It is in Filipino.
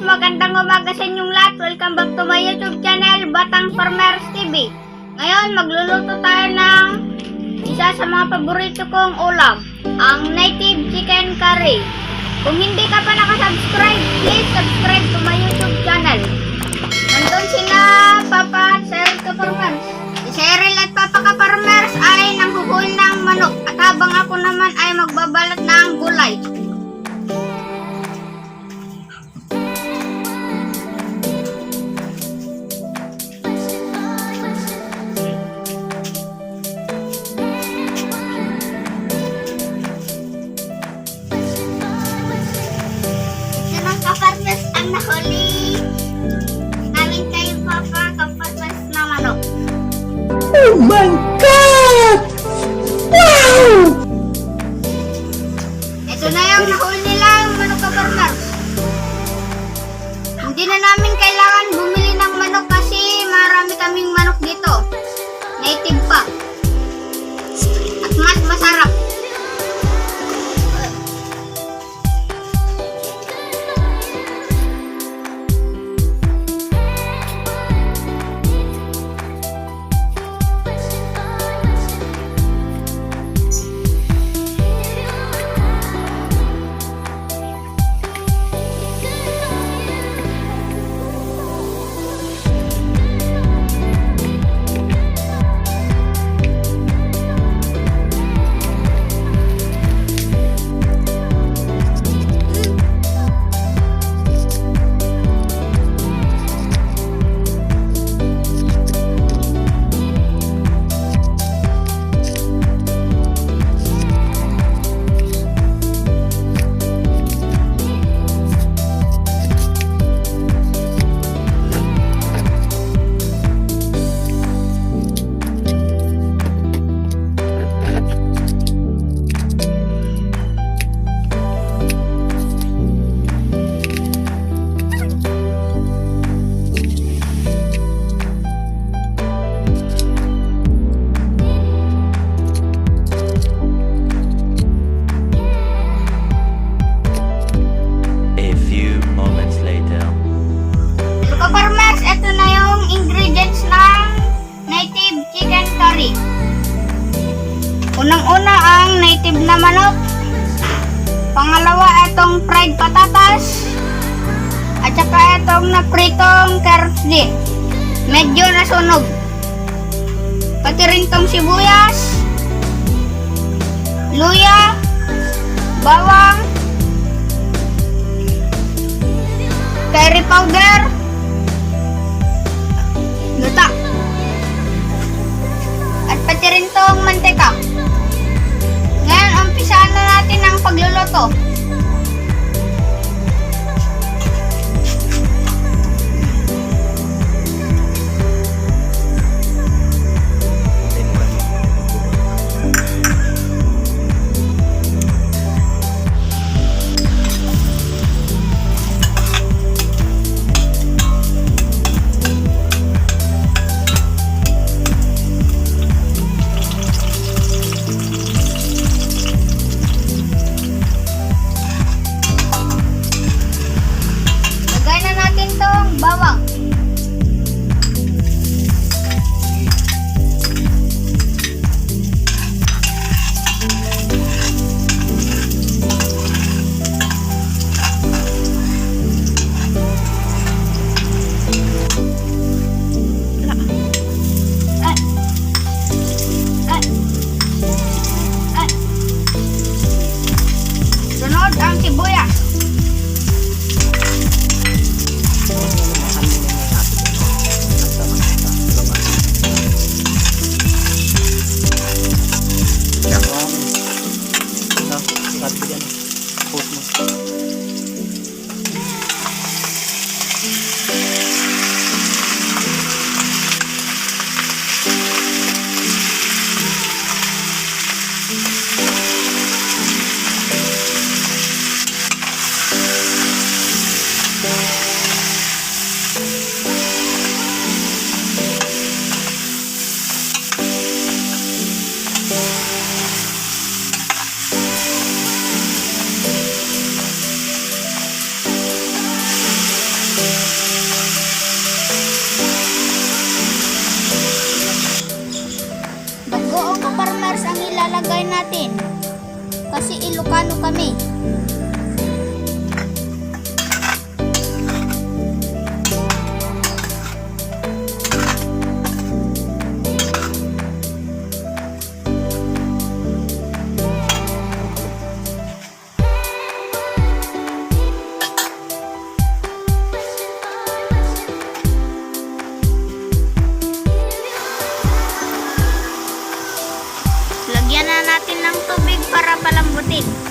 magandang umaga sa inyong lahat. Welcome back to my YouTube channel, Batang Farmers TV. Ngayon, magluluto tayo ng isa sa mga paborito kong ulam, ang native chicken curry. Kung hindi ka pa nakasubscribe, please subscribe to my YouTube channel. Nandun sila Papa at Cheryl ka Farmers. Si Cheryl at Papa ka Farmers ay nanghuhul ng manok at habang ako naman ay magbabalat ng gulay. Kaparmas ang nahuli namin kayo Papa, kaparmas na manok. Oh my God! Wow! Ito na yung nahuli nilang manok kaparmas. Hindi na namin kailangan bumili ng manok kasi marami kaming manok dito. Native pa. At mas masarap. Farmers, ito na yung ingredients ng native chicken curry. Unang-una ang native na manok. Pangalawa, itong fried patatas. At saka itong napritong carrots din. Medyo nasunog. Pati rin tong sibuyas, luya, bawang, curry powder, luta, at pati rin tong mantika. Ngayon, umpisahan na natin ang pagluluto. Bawang. Sunod ang sibuyas. Sulit.